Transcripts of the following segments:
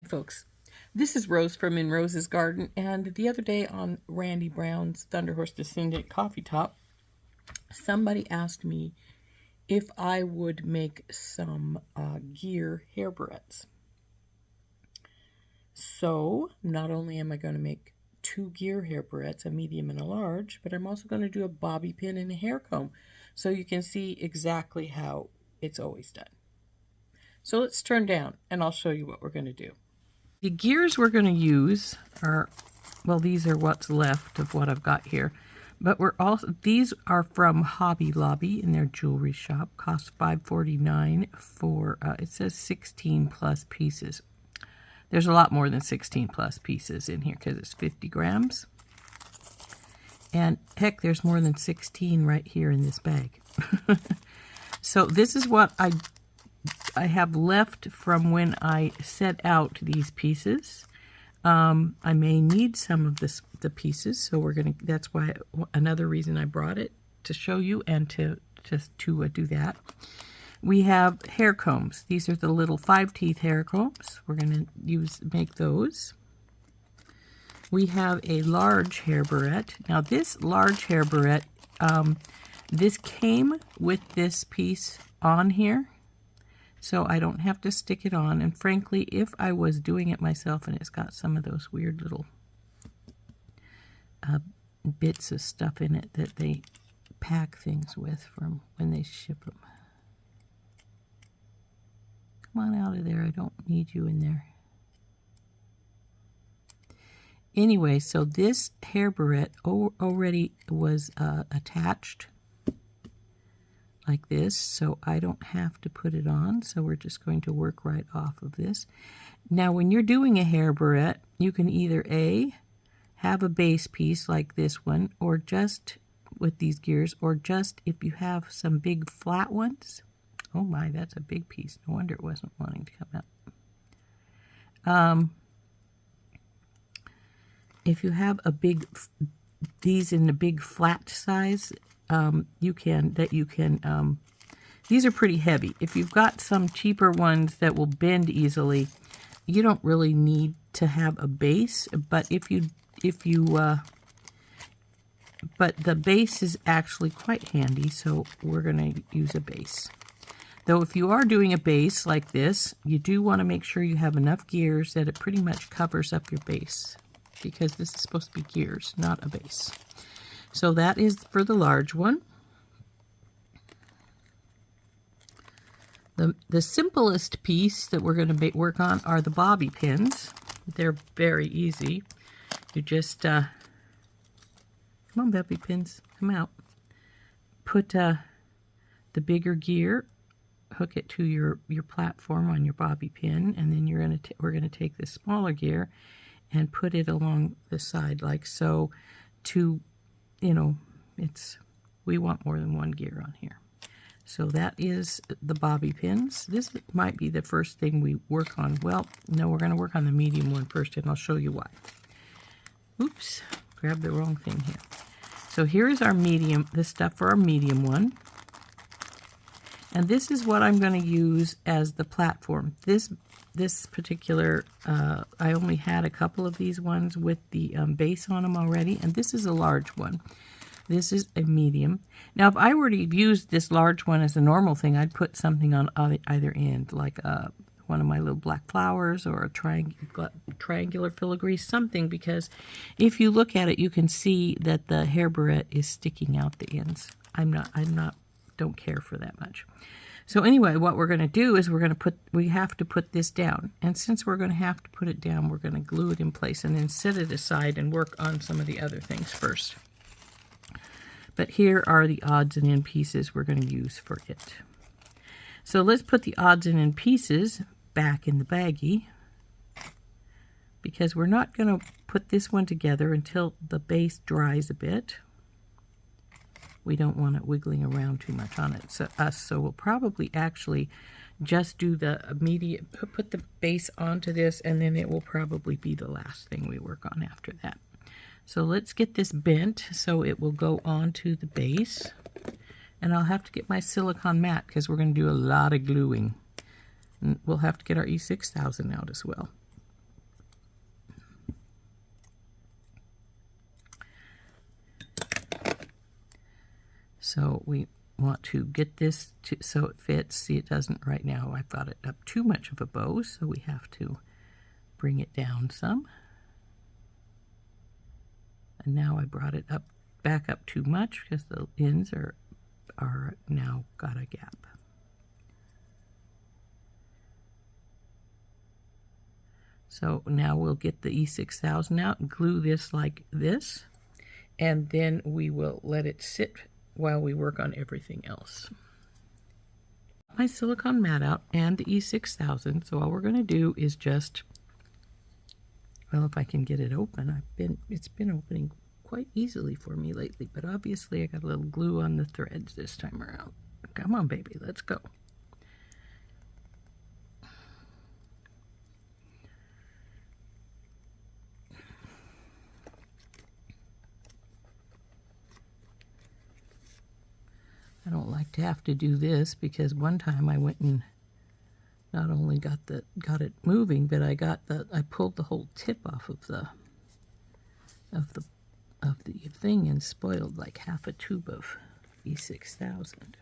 Folks, this is Rose from In Rose's Garden, and the other day on Randy Brown's Thunder Horse Descendant Coffee Top, somebody asked me if I would make some gear hair barrettes. So not only am I going to make 2 gear hair barrettes, a medium and a large, but I'm also going to do a bobby pin and a hair comb so you can see exactly how it's always done. So let's turn down and I'll show you what we're going to do. The gears we're going to use are, well, these are what's left of what I've got here. But these are from Hobby Lobby in their jewelry shop. Cost $5.49 for, it says 16 plus pieces. There's a lot more than 16 plus pieces in here because it's 50 grams. And heck, there's more than 16 right here in this bag. So this is what I have left from when I set out these pieces. I may need some of the pieces, so that's why another reason I brought it, to show you and to do that. We have hair combs. These are the little 5-teeth hair combs. We're going to make those. We have a large hair barrette. Now this large hair barrette, this came with this piece on here, so I don't have to stick it on. And frankly, if I was doing it myself and it's got some of those weird little bits of stuff in it that they pack things with from when they ship them. Come on out of there. I don't need you in there. Anyway, so this hair barrette already was attached like this, so I don't have to put it on. So we're just going to work right off of this. Now, when you're doing a hair barrette, you can either have a base piece like this one, or just with these gears, or just if you have some big flat ones. Oh my, that's a big piece. No wonder it wasn't wanting to come out. If you have these in the big flat size, these are pretty heavy. If you've got some cheaper ones that will bend easily, you don't really need to have a base, but but the base is actually quite handy, so we're going to use a base. Though if you are doing a base like this, you do want to make sure you have enough gears that it pretty much covers up your base, because this is supposed to be gears, not a base. So that is for the large one. The simplest piece that we're going to work on are the bobby pins. They're very easy. You just, come on, bobby pins, come out. Put the bigger gear, hook it to your platform on your bobby pin, and then we're going to take the smaller gear and put it along the side like so, to, we want more than one gear on here. So that is the bobby pins. This might be the first thing we work on. Well, no, we're going to work on the medium one first, and I'll show you why. Oops, grabbed the wrong thing here. So here is our medium, the stuff for our medium one. And this is what I'm going to use as the platform. This particular, I only had a couple of these ones with the base on them already, and this is a large one. This is a medium. Now, if I were to use this large one as a normal thing, I'd put something on either end, like one of my little black flowers or a triangular filigree, something, because if you look at it, you can see that the hair barrette is sticking out the ends. Don't care for that much. So anyway, what we're going to do is we have to put this down. And since we're going to have to put it down, we're going to glue it in place and then set it aside and work on some of the other things first. But here are the odds and end pieces we're going to use for it. So let's put the odds and end pieces back in the baggie, because we're not going to put this one together until the base dries a bit. We don't want it wiggling around too much on it. So we'll probably actually just do the immediate, put the base onto this, and then it will probably be the last thing we work on after that. So let's get this bent so it will go onto the base. And I'll have to get my silicone mat because we're going to do a lot of gluing. And we'll have to get our E6000 out as well. So we want to get this so it fits. See, it doesn't right now. I've got it up too much of a bow, so we have to bring it down some. And now I brought it up back up too much because the ends are now got a gap. So now we'll get the E6000 out and glue this like this, and then we will let it sit while we work on everything else. My silicone mat out and the E6000, so all we're going to do is just, well, if I can get it open, it's been opening quite easily for me lately, but obviously I got a little glue on the threads this time around. Come on, baby, let's go. I don't like to have to do this because one time I went and not only got it moving, but I pulled the whole tip off of the thing and spoiled like half a tube of E6000.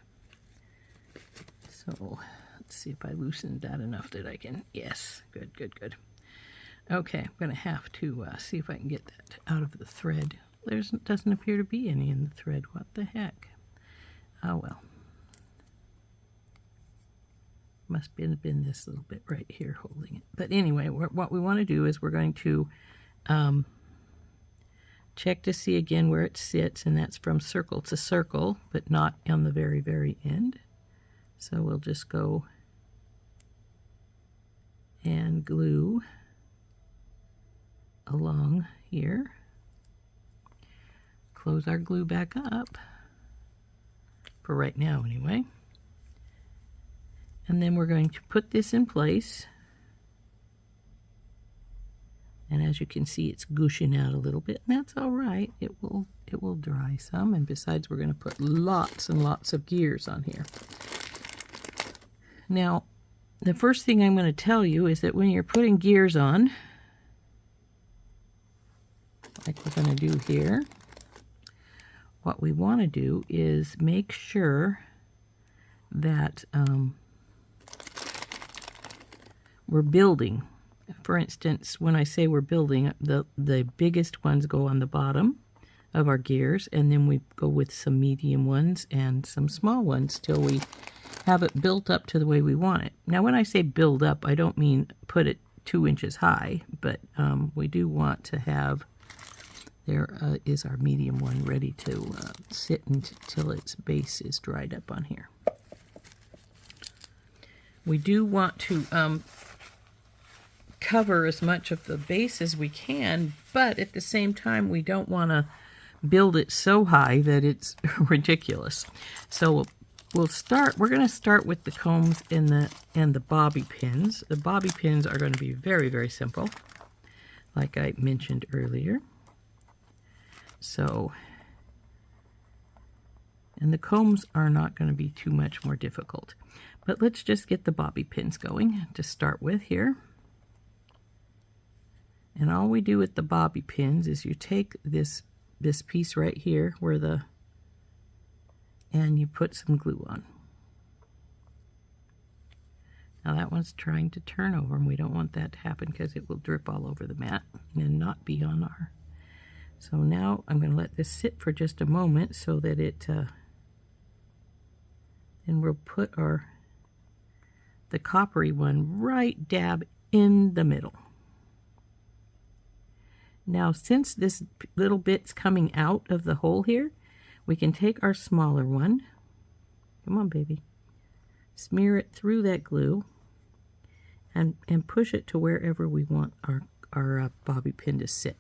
So let's see if I loosened that enough that I can, yes, good. Okay, I'm going to have to see if I can get that out of the thread. There doesn't appear to be any in the thread. What the heck? Oh well. Must have been this little bit right here holding it. But anyway, what we want to do is we're going to check to see again where it sits, and that's from circle to circle, but not on the very, very end. So we'll just go and glue along here. Close our glue back up, for right now anyway. And then we're going to put this in place. And as you can see, it's gushing out a little bit, and that's all right. It will dry some, and besides, we're going to put lots and lots of gears on here. Now, the first thing I'm going to tell you is that when you're putting gears on, like we're going to do here, what we want to do is make sure that we're building. For instance, when I say we're building, the biggest ones go on the bottom of our gears, and then we go with some medium ones and some small ones till we have it built up to the way we want it. Now, when I say build up, I don't mean put it 2 inches high, but we do want to have, there is our medium one ready to sit until its base is dried up on here. We do want to cover as much of the base as we can, but at the same time we don't want to build it so high that it's ridiculous. So we're going to start with the combs and the bobby pins. The bobby pins are going to be very, very simple, like I mentioned earlier. So, and the combs are not going to be too much more difficult. But let's just get the bobby pins going to start with here. And all we do with the bobby pins is you take this piece right here and you put some glue on. Now that one's trying to turn over, and we don't want that to happen because it will drip all over the mat and not be on our. So now I'm going to let this sit for just a moment so that it, and we'll put the coppery one right dab in the middle. Now, since this little bit's coming out of the hole here, we can take our smaller one, come on baby, smear it through that glue, and push it to wherever we want our bobby pin to sit.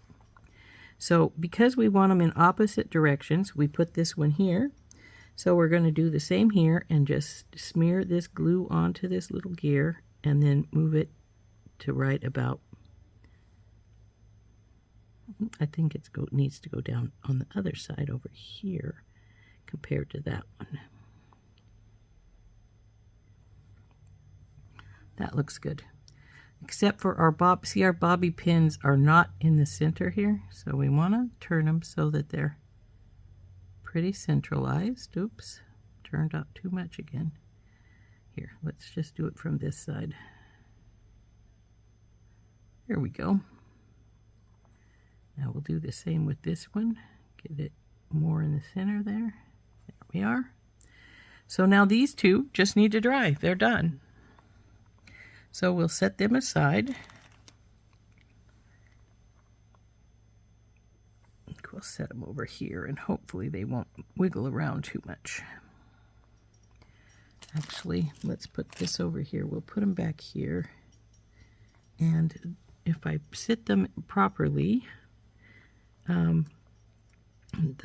So because we want them in opposite directions, we put this one here. So we're going to do the same here and just smear this glue onto this little gear and then move it to right about, I think it needs to go down on the other side over here compared to that one. That looks good. Except for our our bobby pins are not in the center here, so we want to turn them so that they're pretty centralized. Oops, turned out too much again. Here, let's just do it from this side. There we go. Now we'll do the same with this one. Get it more in the center there. There we are. So now these two just need to dry. They're done. So we'll set them aside. We'll set them over here and hopefully they won't wiggle around too much. Actually, let's put this over here. We'll put them back here. And if I sit them properly, the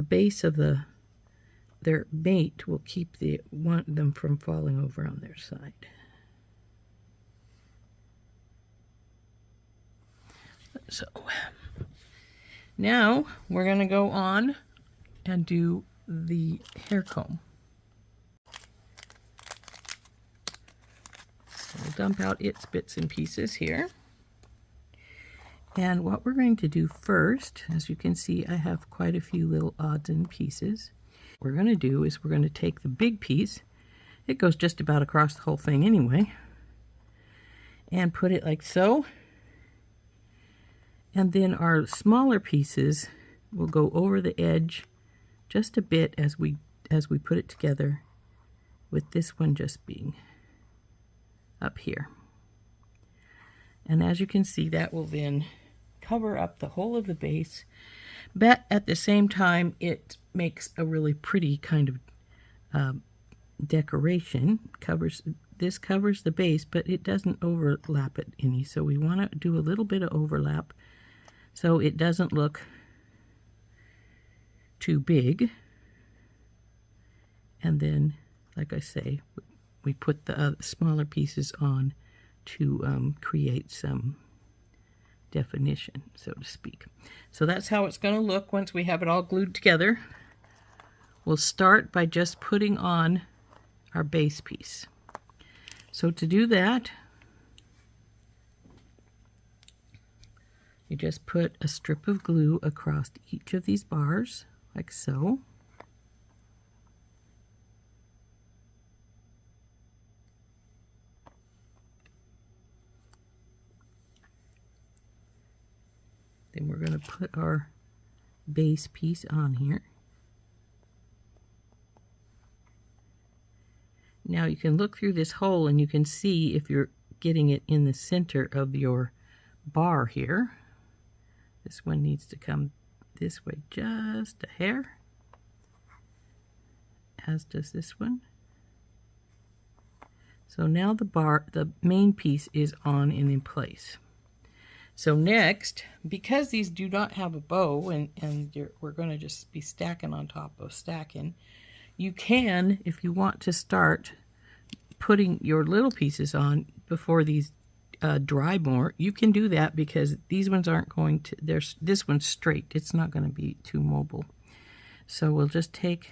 base of their mate will keep them from falling over on their side. So now we're going to go on and do the hair comb. We'll dump out its bits and pieces here. And what we're going to do first, as you can see, I have quite a few little odds and pieces. What we're going to do is we're going to take the big piece, it goes just about across the whole thing anyway, and put it like so. And then our smaller pieces will go over the edge just a bit as we put it together, with this one just being up here. And as you can see, that will then cover up the whole of the base, but at the same time it makes a really pretty kind of decoration. This covers the base, but it doesn't overlap it any, so we want to do a little bit of overlap so it doesn't look too big. And then, like I say, we put the smaller pieces on to create some definition, so to speak. So that's how it's going to look once we have it all glued together. We'll start by just putting on our base piece. So to do that, you just put a strip of glue across each of these bars, like so. Then we're going to put our base piece on here. Now you can look through this hole and you can see if you're getting it in the center of your bar here. This one needs to come this way just a hair, as does this one. So now the main piece is on and in place. So next, because these do not have a bow and we're going to just be stacking on top of stacking, you can, if you want to start putting your little pieces on before these dry more, you can do that, because these ones aren't going to, this one's straight, it's not going to be too mobile. So we'll just take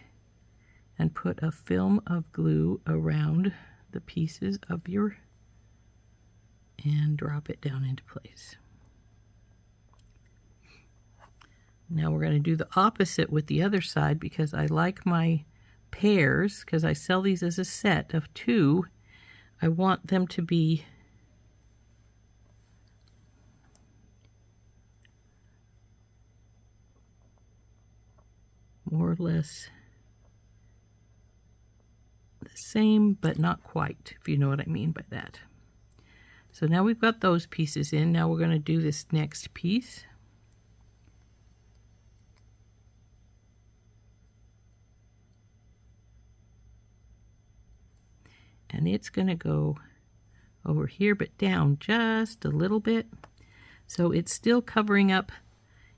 and put a film of glue around the pieces of and drop it down into place. Now we're going to do the opposite with the other side, because I like my pairs, because I sell these as a set of 2. I want them to be more or less the same, but not quite, if you know what I mean by that. So now we've got those pieces in. Now we're going to do this next piece. And it's going to go over here, but down just a little bit. So it's still covering up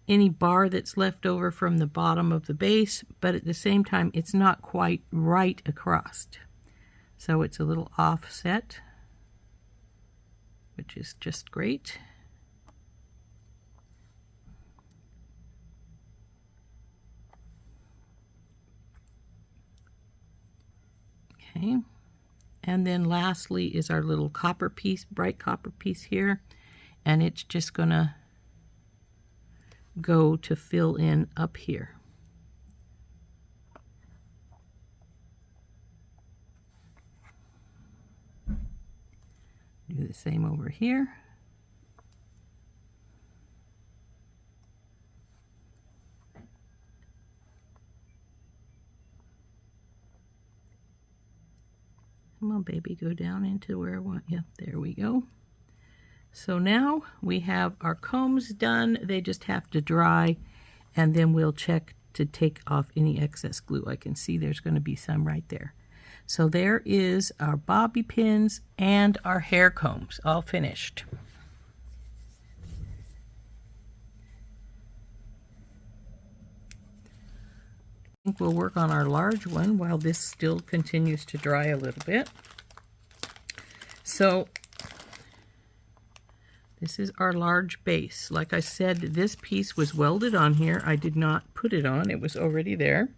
any bar that's left over from the bottom of the base, but at the same time, it's not quite right across. So it's a little offset, which is just great. Okay. And then lastly is our little copper piece, bright copper piece here. And it's just going to go to fill in up here. the same over here. Come on, baby, go down into where I want you. There we go. So now we have our combs done. They just have to dry, and then we'll check to take off any excess glue. I can see there's going to be some right there. So there is our bobby pins and our hair combs all finished. I think we'll work on our large one while this still continues to dry a little bit. So this is our large base. Like I said, this piece was welded on here. I did not put it on. It was already there.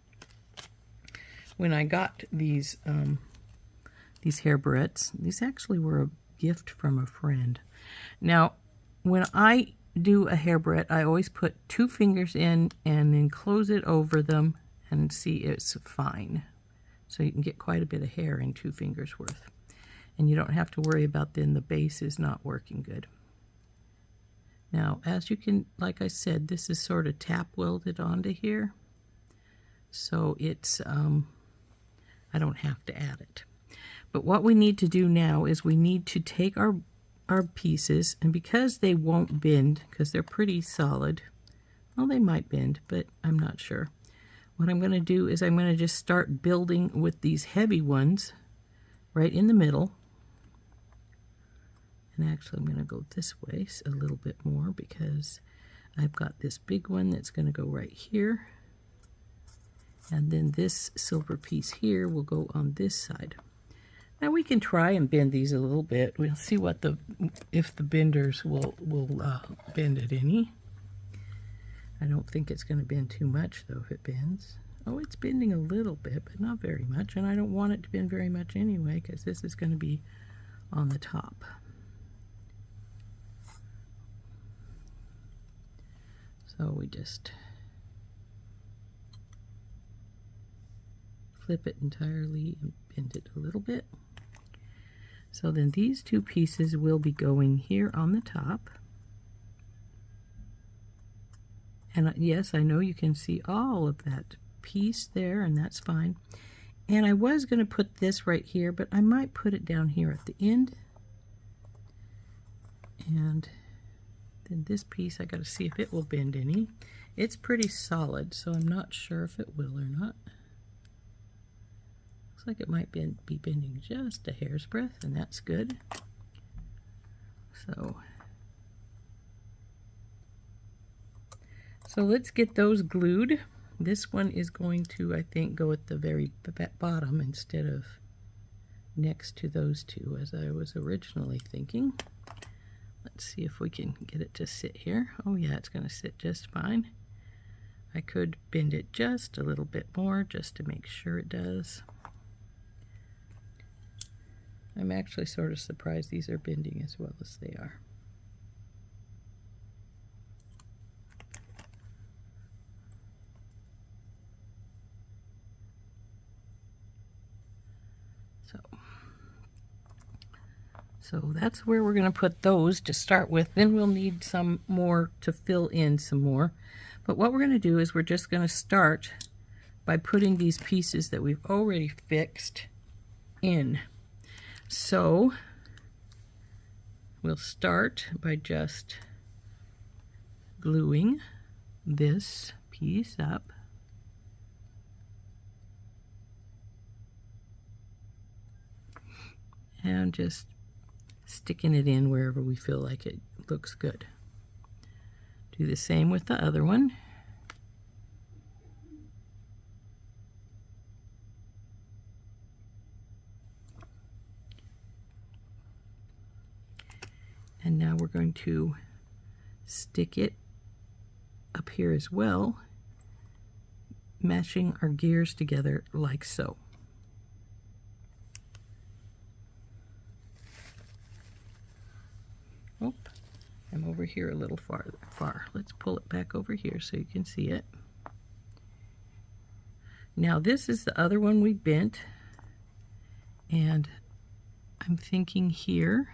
When I got these hair barrettes, these actually were a gift from a friend. Now, when I do a hair barrette, I always put 2 fingers in and then close it over them and see it's fine. So you can get quite a bit of hair in 2 fingers worth. And you don't have to worry about then the base is not working good. Now, as you can, like I said, this is sort of tap welded onto here. So it's, I don't have to add it. But what we need to do now is we need to take our pieces, and because they won't bend, because they're pretty solid, well, they might bend, but I'm not sure. What I'm going to do is I'm going to just start building with these heavy ones right in the middle. And actually I'm going to go this way a little bit more because I've got this big one that's going to go right here. And then this silver piece here will go on this side. Now we can try and bend these a little bit. We'll see what if the benders will bend it any. I don't think it's going to bend too much though if it bends. Oh, it's bending a little bit, but not very much. And I don't want it to bend very much anyway because this is going to be on the top. So we just flip it entirely and bend it a little bit. So then these 2 pieces will be going here on the top. And yes, I know you can see all of that piece there, and that's fine. And I was going to put this right here, but I might put it down here at the end. And then this piece, I got to see if it will bend any. It's pretty solid, so I'm not sure if it will or not. Looks like it might be bending just a hair's breadth, and that's good. So let's get those glued. This one is going to, I think, go at the very bottom instead of next to those 2 as I was originally thinking. Let's see if we can get it to sit here. Oh yeah, it's going to sit just fine. I could bend it just a little bit more just to make sure it does. I'm actually sort of surprised these are bending as well as they are. So that's where we're going to put those to start with. Then we'll need some more to fill in some more. But what we're going to do is we're just going to start by putting these pieces that we've already fixed in. So we'll start by just gluing this piece up. And just sticking it in wherever we feel like it looks good. Do the same with the other one. And now we're going to stick it up here as well, meshing our gears together like so. Oh, I'm over here a little far. Let's pull it back over here so you can see it. Now this is the other one we bent, and I'm thinking here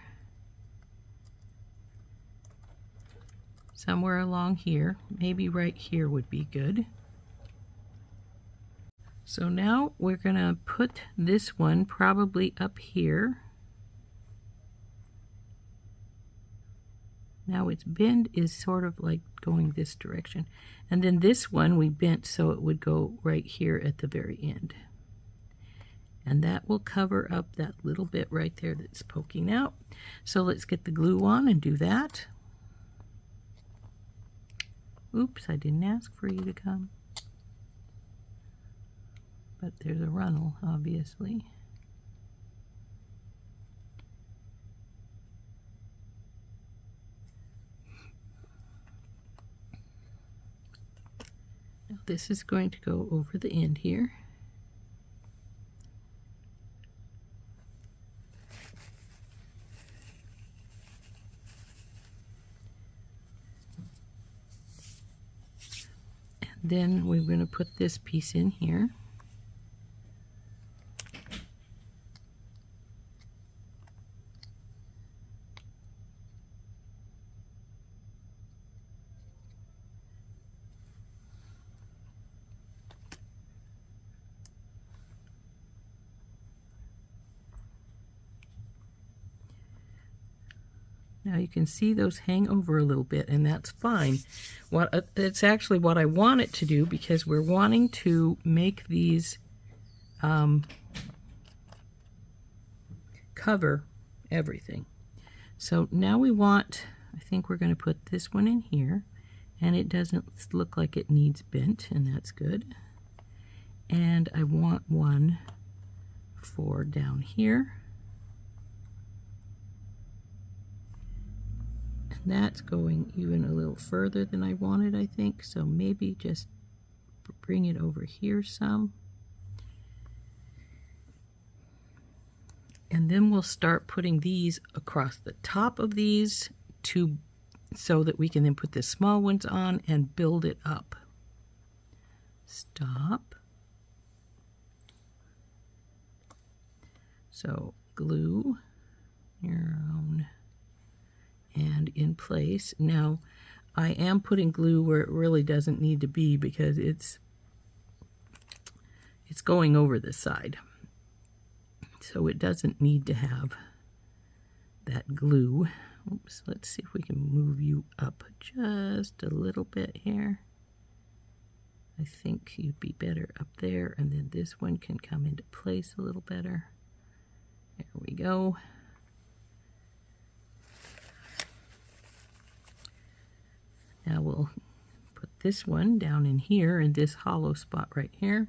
somewhere along here. Maybe right here would be good. So now we're going to put this one probably up here. Now its bend is sort of like going this direction. And then this one we bent so it would go right here at the very end. And that will cover up that little bit right there that's poking out. So let's get the glue on and do that. Oops, I didn't ask for you to come. But there's a runnel, obviously. Now this is going to go over the end here. Then we're going to put this piece in here. Now you can see those hang over a little bit, and that's fine. It's actually what I want it to do, because we're wanting to make these cover everything. So now we want, I think we're going to put this one in here, and it doesn't look like it needs bent, and that's good. And I want one for down here. That's going even a little further than I wanted, I think, so maybe just bring it over here some. And then we'll start putting these across the top of these so that we can then put the small ones on and build it up. Stop. So glue your own and in place. Now I am putting glue where it really doesn't need to be, because it's going over the side, so it doesn't need to have that glue. Oops, let's see if we can move you up just a little bit here. I think you'd be better up there, and then this one can come into place a little better. There we go. Now we'll put this one down in here, in this hollow spot right here.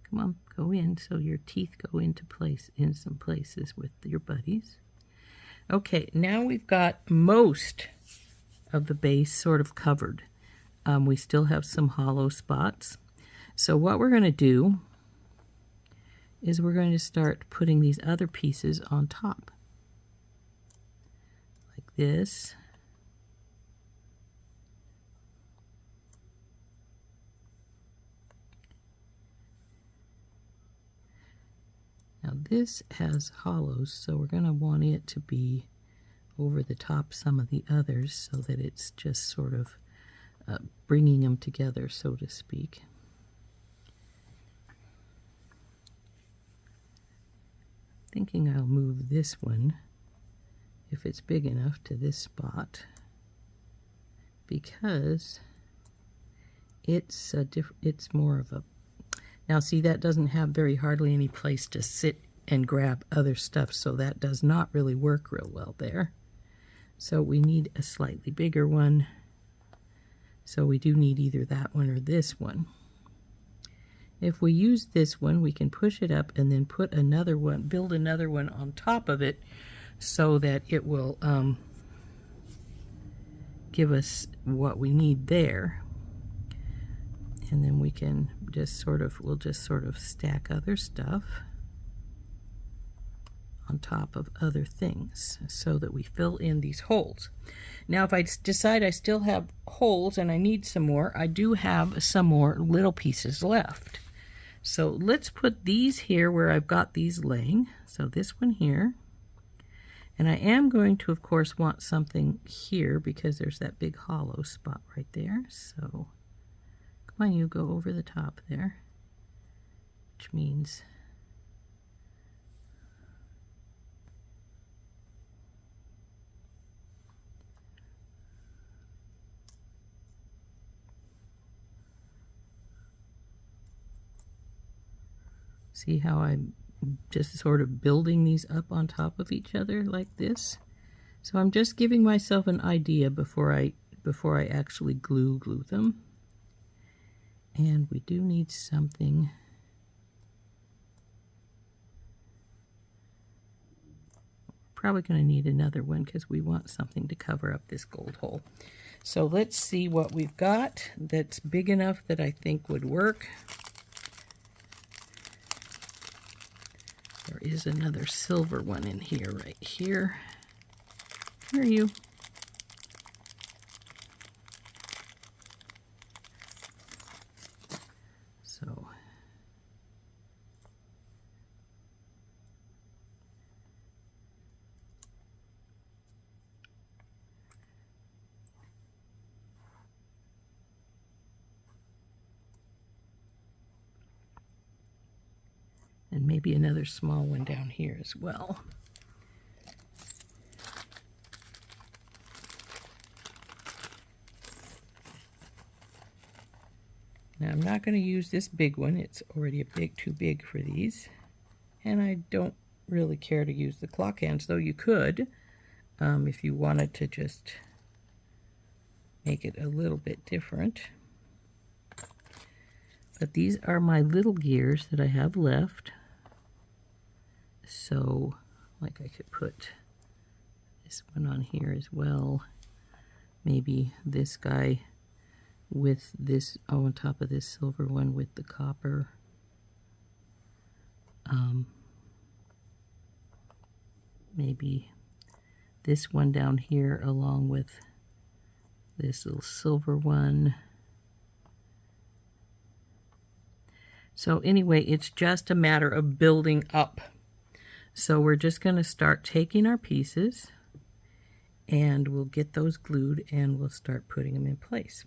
Come on, go in so your teeth go into place in some places with your buddies. Okay, now we've got most of the base sort of covered. We still have some hollow spots. So what we're going to do is we're going to start putting these other pieces on top, like this. Now this has hollows, so we're going to want it to be over the top some of the others, so that it's just sort of bringing them together, so to speak. Thinking I'll move this one, if it's big enough, to this spot, because it's more of a, now see, that doesn't have hardly any place to sit and grab other stuff, so that does not really work real well there. So we need a slightly bigger one. So we do need either that one or this one. If we use this one, we can push it up and then put another one, build another one on top of it, so that it will give us what we need there. And then we can just sort of, we'll just sort of stack other stuff on top of other things so that we fill in these holes. Now if I decide I still have holes and I need some more, I do have some more little pieces left. So let's put these here where I've got these laying. So this one here. And I am going to, of course, want something here because there's that big hollow spot right there. So come on, you go over the top there, which means see how I'm just sort of building these up on top of each other like this. So I'm just giving myself an idea before I actually glue them. And we do need something. Probably going to need another one because we want something to cover up this gold hole. So let's see what we've got that's big enough that I think would work. There is another silver one in here, right here. Where are you? So, and maybe another small one down here as well. Now I'm not going to use this big one. It's already too big for these. And I don't really care to use the clock hands, though you could if you wanted to just make it a little bit different. But these are my little gears that I have left. So, like, I could put this one on here as well. Maybe this guy with this on top of this silver one with the copper. Maybe this one down here along with this little silver one. So anyway, it's just a matter of building up. So we're just going to start taking our pieces and we'll get those glued and we'll start putting them in place.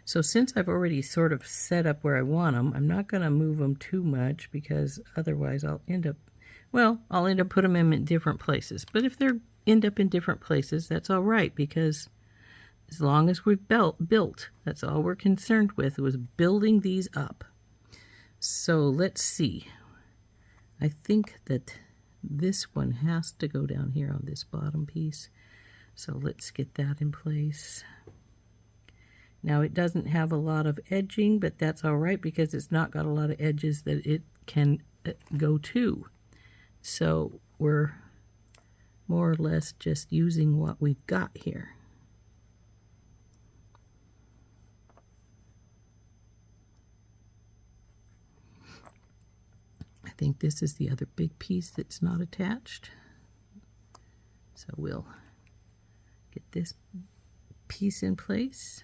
So since I've already sort of set up where I want them, I'm not going to move them too much because otherwise I'll end up putting them in different places. But if they end up in different places, that's all right, because as long as we've built, that's all we're concerned with, was building these up. So let's see. I think that this one has to go down here on this bottom piece. So let's get that in place. Now it doesn't have a lot of edging, but that's all right because it's not got a lot of edges that it can go to. So we're more or less just using what we've got here. I think this is the other big piece that's not attached. So we'll get this piece in place.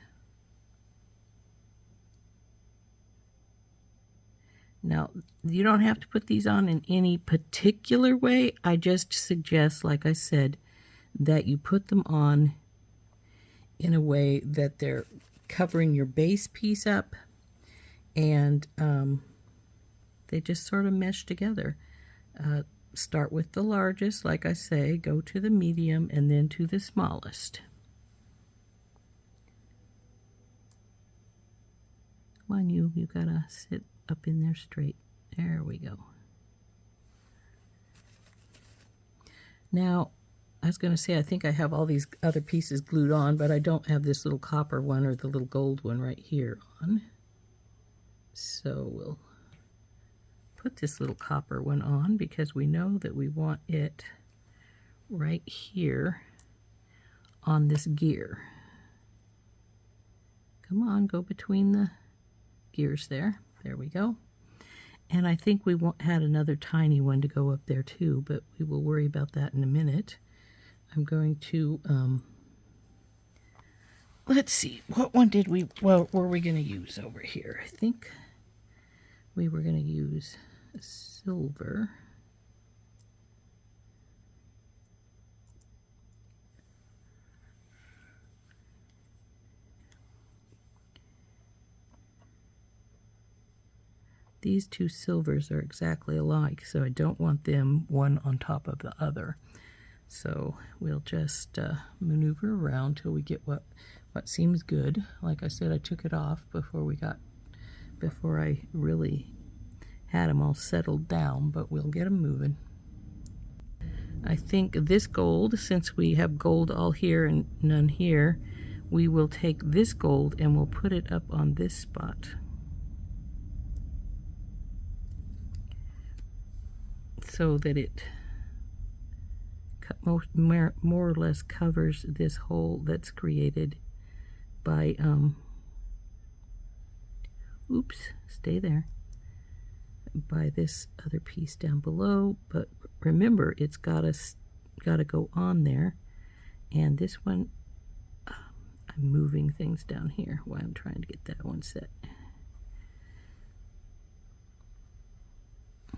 Now, you don't have to put these on in any particular way. I just suggest, like I said, that you put them on in a way that they're covering your base piece up and they just sort of mesh together. Start with the largest, like I say, go to the medium, and then to the smallest. Come on, you gotta sit up in there straight. There we go. Now, I was going to say, I think I have all these other pieces glued on, but I don't have this little copper one or the little gold one right here on. So we'll put this little copper one on because we know that we want it right here on this gear. Come on, go between the gears there. There we go. And I think we had another tiny one to go up there too, but we will worry about that in a minute. I'm going to, let's see, what one were we going to use over here? I think we were going to use a silver. These two silvers are exactly alike, so I don't want them one on top of the other. So we'll just maneuver around till we get what seems good. Like I said, I took it off before I really had them all settled down, but we'll get them moving. I think this gold, since we have gold all here and none here, we will take this gold and we'll put it up on this spot. So that it more or less covers this hole that's created by, oops, stay there, by this other piece down below. But remember, it's gotta go on there. And this one, I'm moving things down here while I'm trying to get that one set.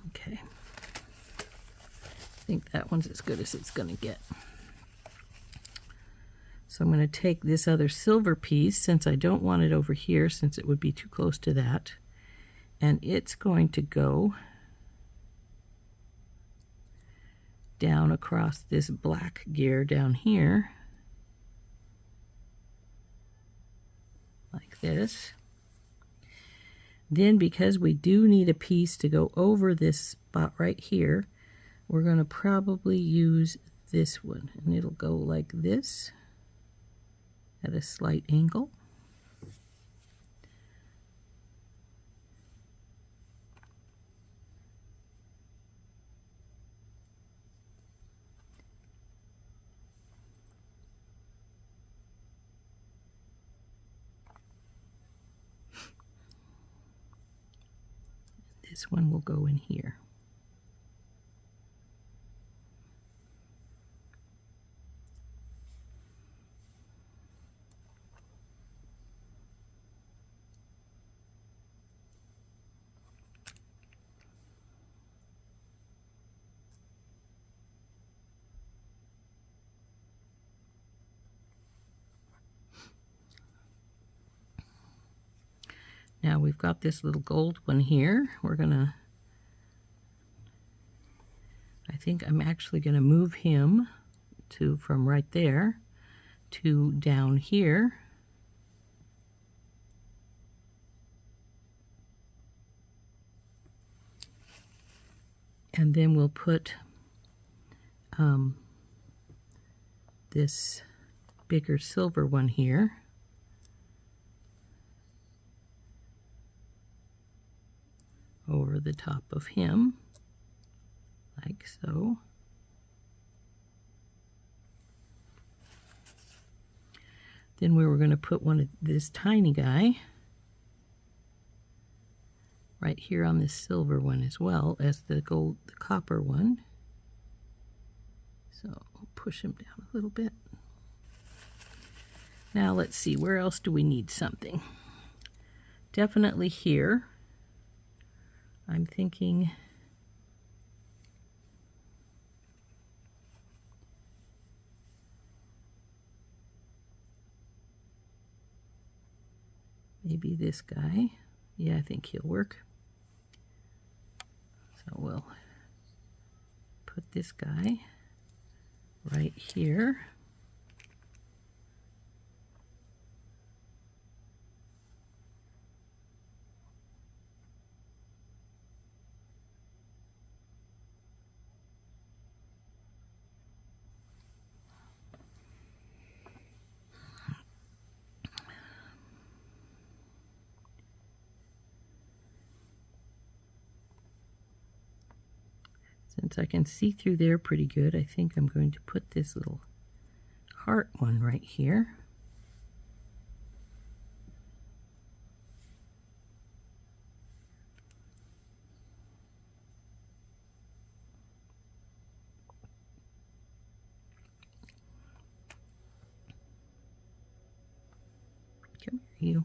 Okay. I think that one's as good as it's going to get. So I'm going to take this other silver piece, since I don't want it over here, since it would be too close to that, and it's going to go down across this black gear down here, like this. Then, because we do need a piece to go over this spot right here, we're going to probably use this one, and it'll go like this at a slight angle. This one will go in here. Now we've got this little gold one here. We're gonna, I think I'm actually gonna move him from right there to down here. And then we'll put this bigger silver one here. Over the top of him, like so. Then we were going to put one of this tiny guy right here on this silver one as well as the copper one. So we'll push him down a little bit. Now let's see, where else do we need something? Definitely here. I'm thinking maybe this guy. Yeah, I think he'll work. So we'll put this guy right here. Since I can see through there pretty good, I think I'm going to put this little heart one right here. Come here, you.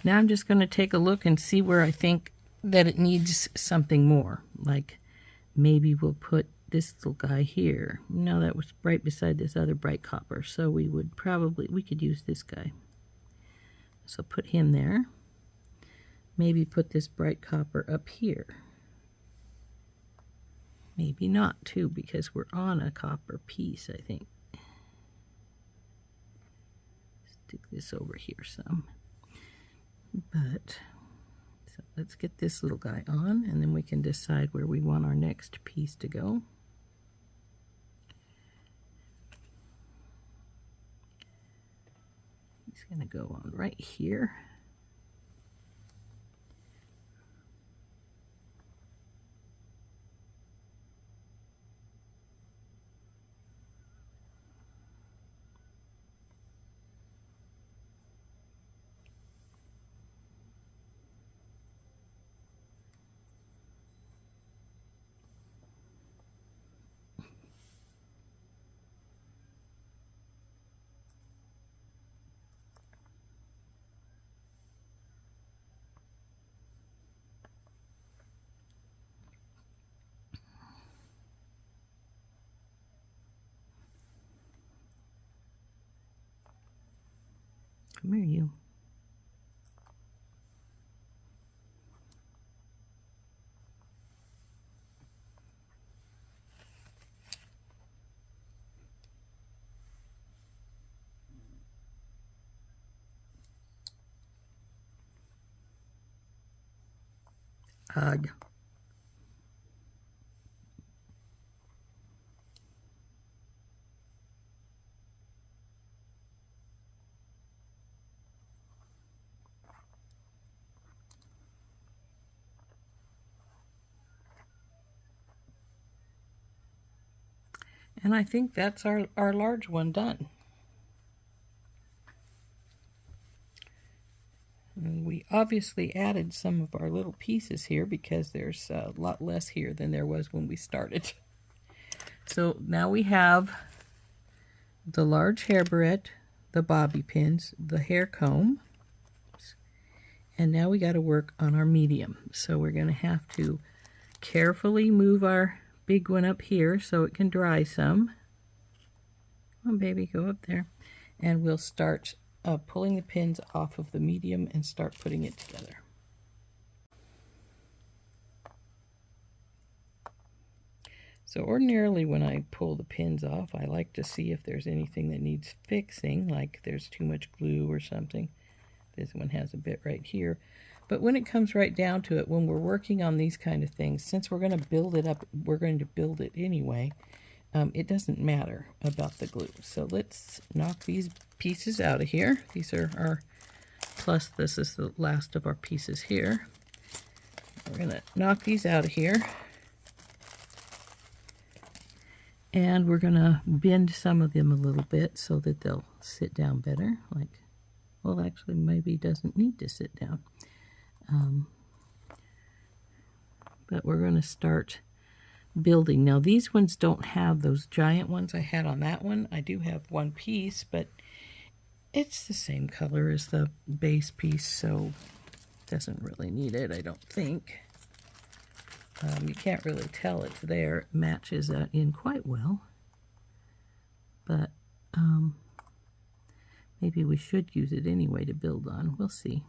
Now I'm just going to take a look and see where I think that it needs something more. Like maybe we'll put this little guy here. No, that was right beside this other bright copper, so we could use this guy. So put him there. Maybe put this bright copper up here. Maybe not too, because we're on a copper piece, I think. Stick this over here some. But so let's get this little guy on, and then we can decide where we want our next piece to go. He's going to go on right here. Come here, you. Ugh. And I think that's our large one done. And we obviously added some of our little pieces here because there's a lot less here than there was when we started. So now we have the large hair barrette, the bobby pins, the hair comb, and now we got to work on our medium. So we're going to have to carefully move our big one up here so it can dry some. Come on, baby, go up there. And we'll start pulling the pins off of the medium and start putting it together. So ordinarily when I pull the pins off, I like to see if there's anything that needs fixing, like there's too much glue or something. This one has a bit right here. But when it comes right down to it, when we're working on these kind of things, since we're going to build it up, we're going to build it anyway, it doesn't matter about the glue. So let's knock these pieces out of here. These are our, plus this is the last of our pieces here. We're going to knock these out of here. And we're going to bend some of them a little bit so that they'll sit down better. Like, well, actually, maybe it doesn't need to sit down. But we're going to start building. Now, these ones don't have those giant ones I had on that one. I do have one piece, but it's the same color as the base piece, so it doesn't really need it, I don't think. You can't really tell it's there. It matches in quite well. But maybe we should use it anyway to build on. We'll see.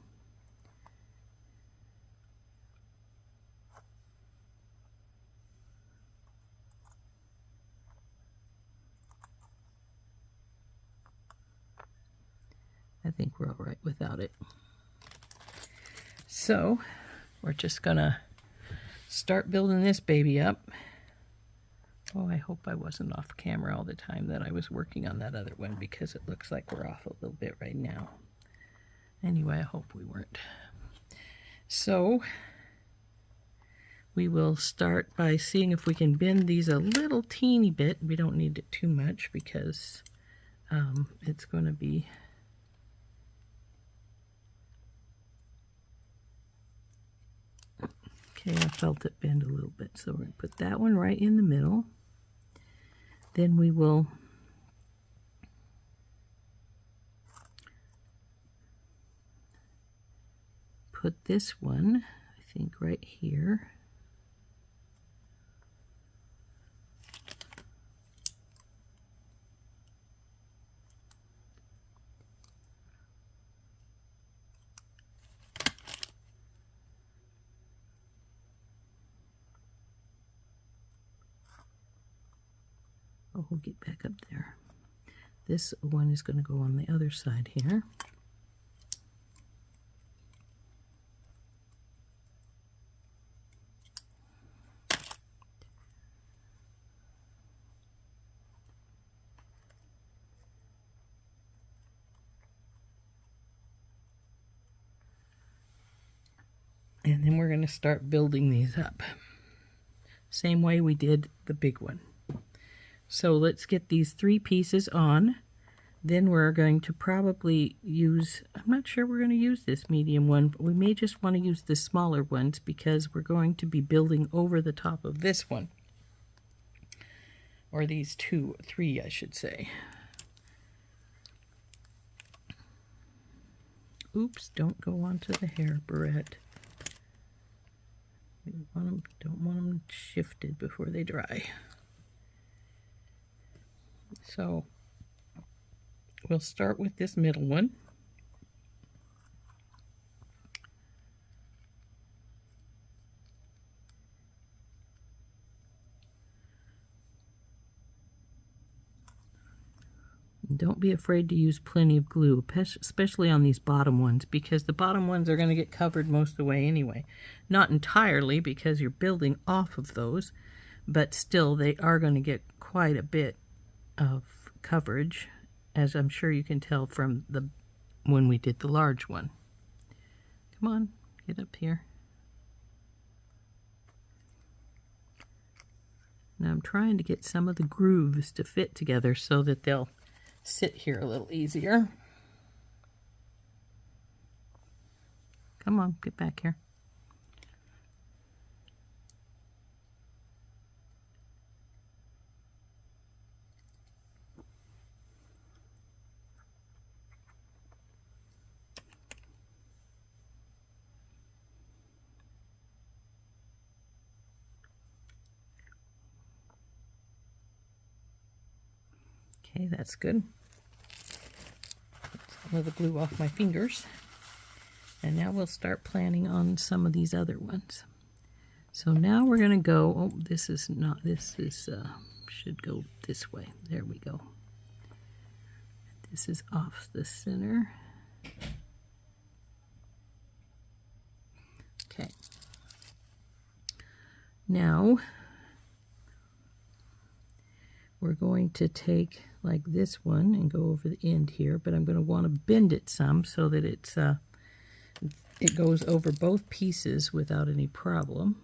I think we're all right without it. So we're just gonna start building this baby up. Oh, I hope I wasn't off camera all the time that I was working on that other one, because it looks like we're off a little bit right now. Anyway, I hope we weren't. So we will start by seeing if we can bend these a little teeny bit. We don't need it too much because it's going to be okay. I felt it bend a little bit, so we're going to put that one right in the middle. Then we will put this one, I think, right here. Oh, we'll get back up there. This one is going to go on the other side here. And then we're going to start building these up. Same way we did the big one. So let's get these 3 pieces on. Then we're going to probably use, I'm not sure we're going to use this medium one, but we may just want to use the smaller ones because we're going to be building over the top of this one. Or these 3, I should say. Oops, don't go onto the hair, Barrette. We don't want them shifted before they dry. So we'll start with this middle one. Don't be afraid to use plenty of glue, especially on these bottom ones, because the bottom ones are going to get covered most of the way anyway. Not entirely, because you're building off of those, but still they are going to get quite a bit of coverage, as I'm sure you can tell from when we did the large one. Come on, get up here. Now I'm trying to get some of the grooves to fit together so that they'll sit here a little easier. Come on, get back here. Okay, that's good. Get some of the glue off my fingers. And now we'll start planning on some of these other ones. So now we're going to go, oh, this is, should go this way. There we go. This is off the center. Okay. Now, we're going to take like this one and go over the end here, but I'm going to want to bend it some so that it's it goes over both pieces without any problem.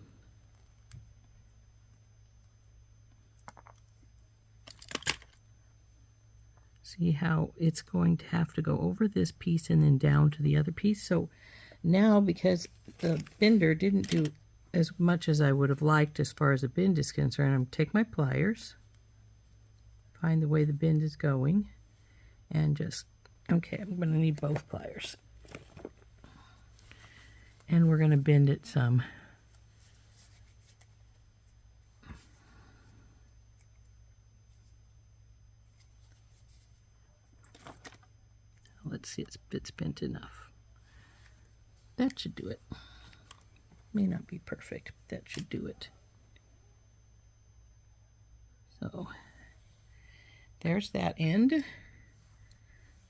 See how it's going to have to go over this piece and then down to the other piece. So now, because the bender didn't do as much as I would have liked as far as the bend is concerned, I'm going to take my pliers, find the way the bend is going, and just, okay, I'm going to need both pliers. And we're going to bend it some. Let's see, it's bent enough. That should do it. May not be perfect, but that should do it. So there's that end.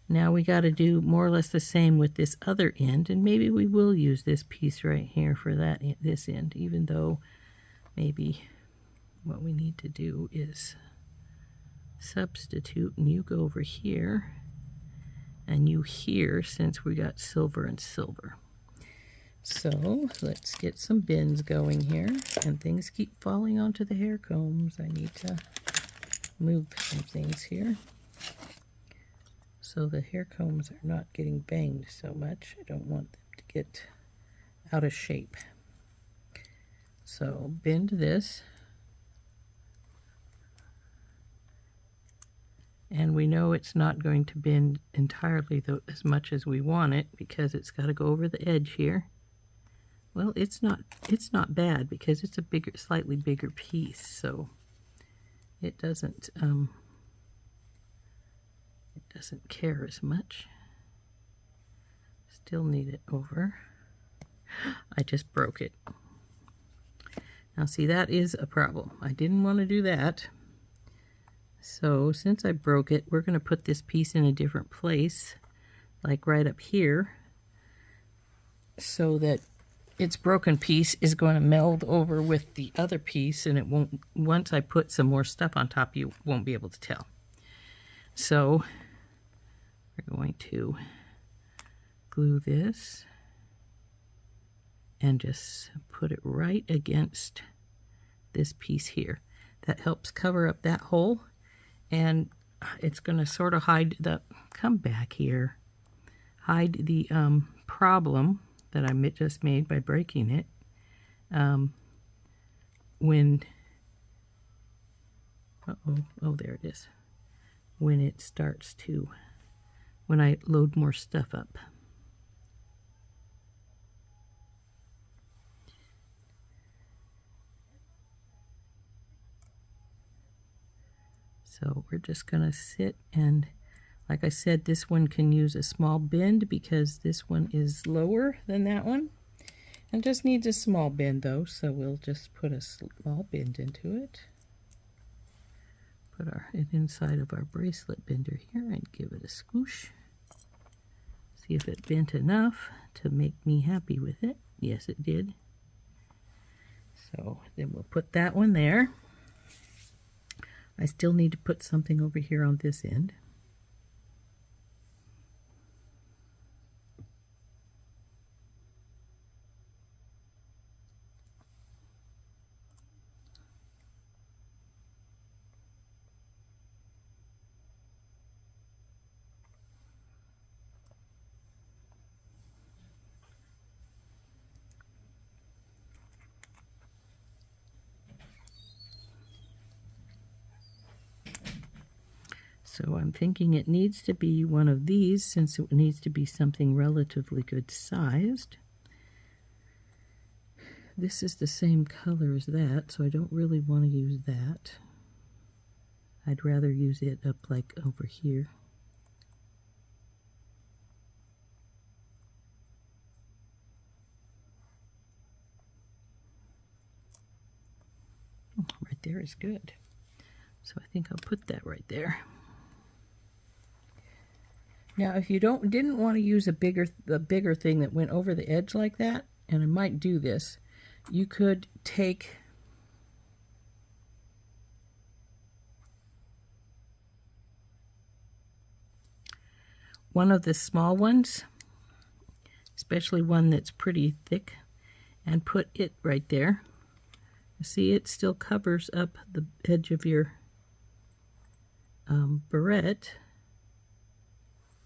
Now we got to do more or less the same with this other end, and maybe we will use this piece right here for this end, even though maybe what we need to do is substitute, and you go over here, and you here, since we got silver and silver. So let's get some bends going here, and things keep falling onto the hair combs. I need to move some things here so the hair combs are not getting banged so much. I don't want them to get out of shape. So bend this, and we know it's not going to bend entirely as much as we want it, because it's got to go over the edge here. Well, it's not bad because it's a slightly bigger piece, so it doesn't care as much. Still need it over. I just broke it. Now see, that is a problem. I didn't want to do that. So since I broke it, we're going to put this piece in a different place, like right up here, so that its broken piece is going to meld over with the other piece, and it won't, once I put some more stuff on top, you won't be able to tell. So we're going to glue this and just put it right against this piece here. That helps cover up that hole, and it's going to sort of hide the, come back here, hide the problem that I just made by breaking it. When, oh, there it is. When it starts to, when I load more stuff up. So we're just going to sit, and like I said, this one can use a small bend because this one is lower than that one. And just needs a small bend though, so we'll just put a small bend into it. Put it inside of our bracelet bender here and give it a squish. See if it bent enough to make me happy with it. Yes, it did. So then we'll put that one there. I still need to put something over here on this end. So I'm thinking it needs to be one of these, since it needs to be something relatively good sized. This is the same color as that, so I don't really want to use that. I'd rather use it up like over here. Oh, right there is good. So I think I'll put that right there. Now, if you didn't want to use a bigger thing that went over the edge like that, and I might do this, you could take one of the small ones, especially one that's pretty thick, and put it right there. See, it still covers up the edge of your barrette,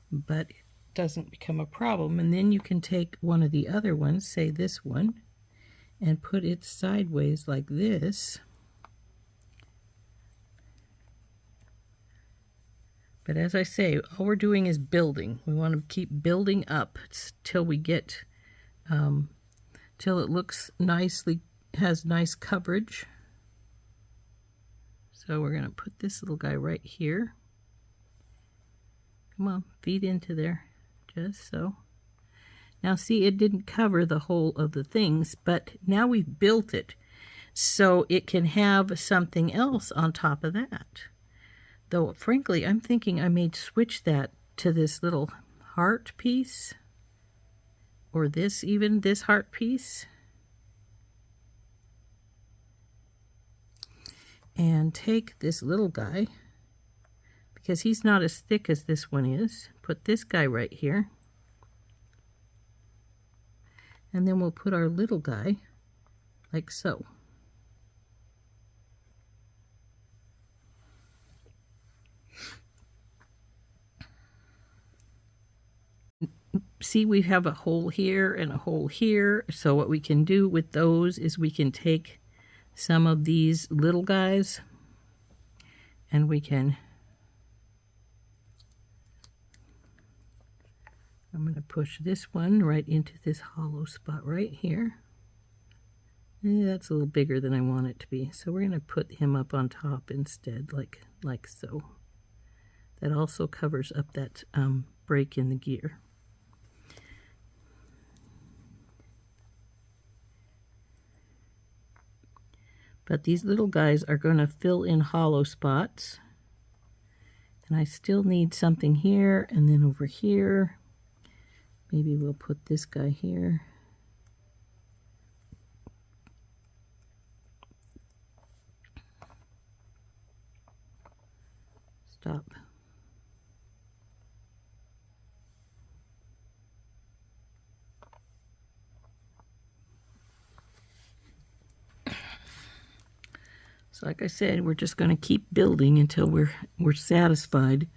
but it doesn't become a problem. And then you can take one of the other ones, say this one, and put it sideways like this. But as I say, all we're doing is building. We want to keep building up till we get, till it looks nicely, has nice coverage. So we're going to put this little guy right here. Come on, feed into there, just so. Now see, it didn't cover the whole of the things, but now we've built it so it can have something else on top of that. Though, frankly, I'm thinking I may switch that to this little heart piece, or this heart piece. And take this little guy, because he's not as thick as this one is. Put this guy right here. And then we'll put our little guy like so. See, we have a hole here and a hole here. So what we can do with those is we can take some of these little guys and we can, I'm going to push this one right into this hollow spot right here. That's a little bigger than I want it to be. So we're going to put him up on top instead, like so. That also covers up that break in the gear. But these little guys are going to fill in hollow spots. And I still need something here and then over here. Maybe we'll put this guy here. Stop. So like I said, we're just going to keep building until we're satisfied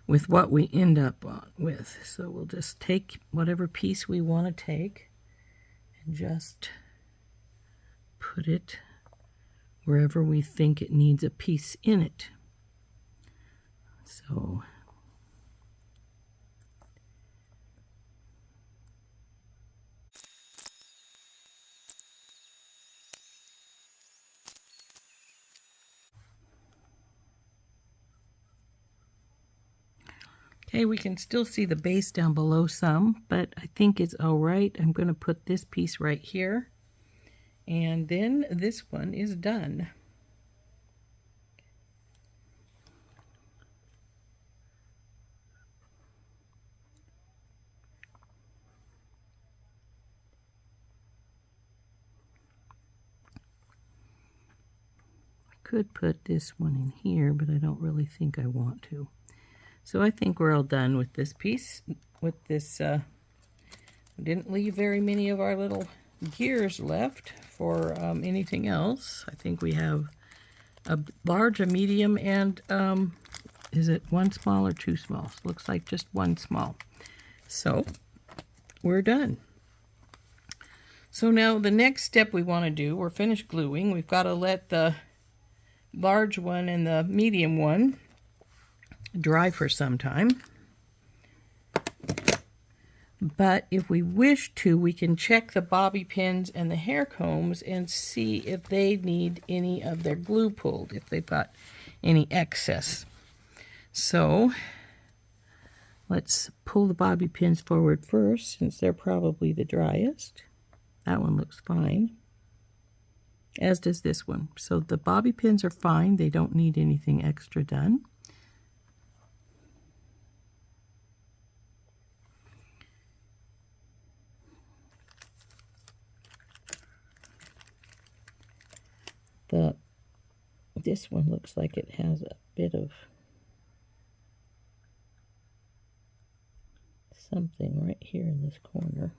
with what we end up with. So we'll just take whatever piece we want to take and just put it wherever we think it needs a piece in it. So okay, we can still see the base down below some, but I think it's all right. I'm going to put this piece right here, and then this one is done. I could put this one in here, but I don't really think I want to. So I think we're all done with this piece. With this, we didn't leave very many of our little gears left for anything else. I think we have a large, a medium, and is it one small or two small? Looks like just one small. So we're done. So now the next step we want to do, we're finished gluing. We've got to let the large one and the medium one dry for some time. But if we wish to, we can check the bobby pins and the hair combs and see if they need any of their glue pulled, if they've got any excess. So let's pull the bobby pins forward first, since they're probably the driest. That one looks fine, as does this one. So the bobby pins are fine. They don't need anything extra done. This one looks like it has a bit of something right here in this corner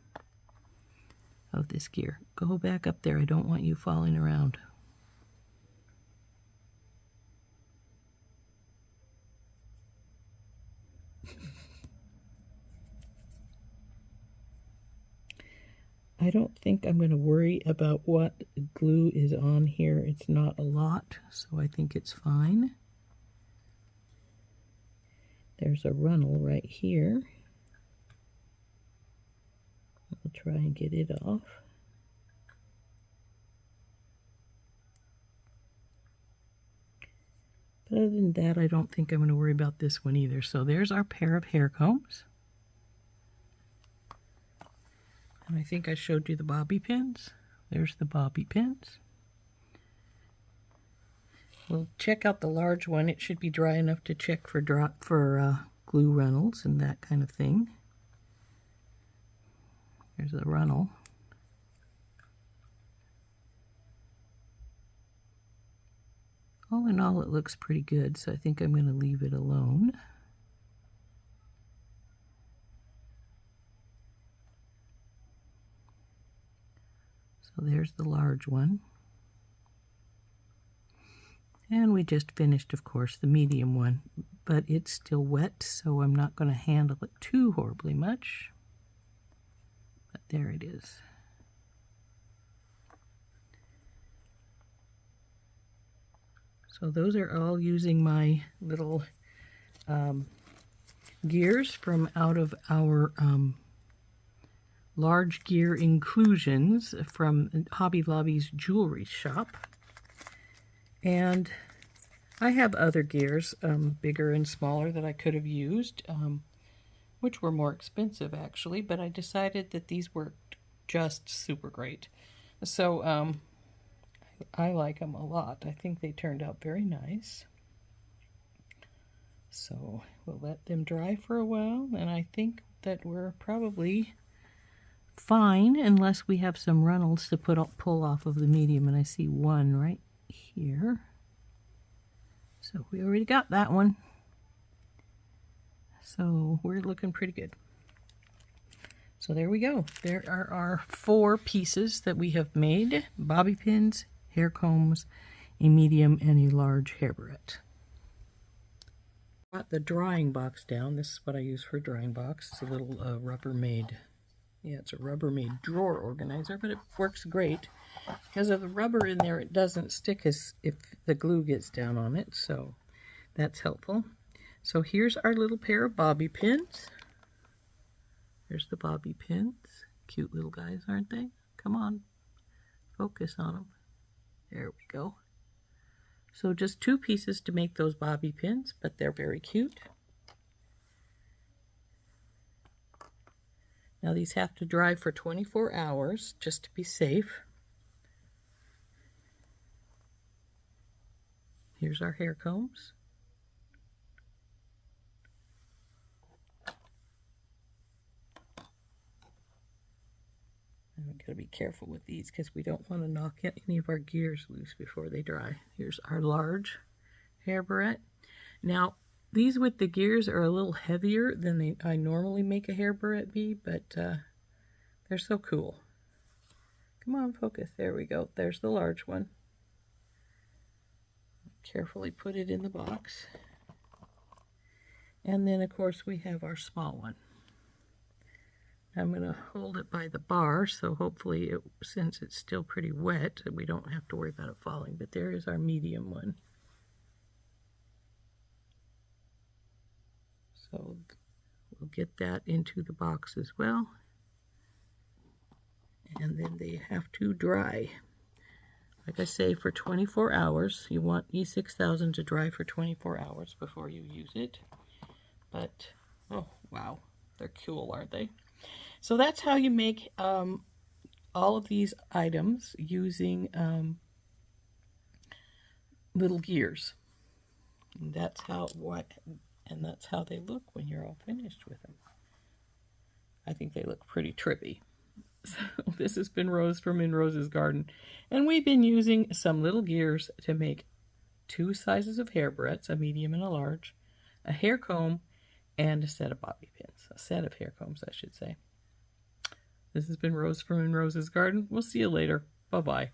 of this gear. Go back up there. I don't want you falling around. I don't think I'm going to worry about what glue is on here. It's not a lot, so I think it's fine. There's a runnel right here. I'll try and get it off. But other than that, I don't think I'm going to worry about this one either. So there's our pair of hair combs. And I think I showed you the bobby pins. There's the bobby pins. We'll check out the large one. It should be dry enough to check for glue runnels and that kind of thing. There's the runnel. All in all, it looks pretty good, so I think I'm going to leave it alone. So there's the large one. And we just finished, of course, the medium one, but it's still wet, so I'm not going to handle it too horribly much. But there it is. So those are all using my little gears from out of our large gear inclusions from Hobby Lobby's jewelry shop. And I have other gears, bigger and smaller, that I could have used, which were more expensive actually, but I decided that these worked just super great. So I like them a lot. I think they turned out very nice. So we'll let them dry for a while, and I think that we're probably fine unless we have some runnels to pull off of the medium, and I see one right here. So we already got that one. So we're looking pretty good. So there we go. There are our 4 pieces that we have made: bobby pins, hair combs, a medium, and a large hair barrette. Got the drying box down. This is what I use for a drying box. It's a little Rubbermaid. Yeah, it's a Rubbermaid drawer organizer, but it works great. Because of the rubber in there, it doesn't stick as if the glue gets down on it, so that's helpful. So here's our little pair of bobby pins. There's the bobby pins. Cute little guys, aren't they? Come on, focus on them. There we go. So just 2 pieces to make those bobby pins, but they're very cute. Now these have to dry for 24 hours just to be safe. Here's our hair combs. And we've got to be careful with these because we don't want to knock any of our gears loose before they dry. Here's our large hair barrette. Now, these with the gears are a little heavier than I normally make a hair barrette be, but they're so cool. Come on, focus. There we go. There's the large one. Carefully put it in the box. And then, of course, we have our small one. I'm going to hold it by the bar, so hopefully, since it's still pretty wet, we don't have to worry about it falling. But there is our medium one. So we'll get that into the box as well. And then they have to dry. Like I say, for 24 hours. You want E6000 to dry for 24 hours before you use it. But, oh, wow. They're cool, aren't they? So that's how you make all of these items using little gears. And that's how they look when you're all finished with them. I think they look pretty trippy. So this has been Rose from In Rose's Garden, and we've been using some little gears to make 2 sizes of hair barrettes, a medium and a large, a hair comb, and a set of bobby pins. A set of hair combs, I should say. This has been Rose from In Rose's Garden. We'll see you later. Bye-bye.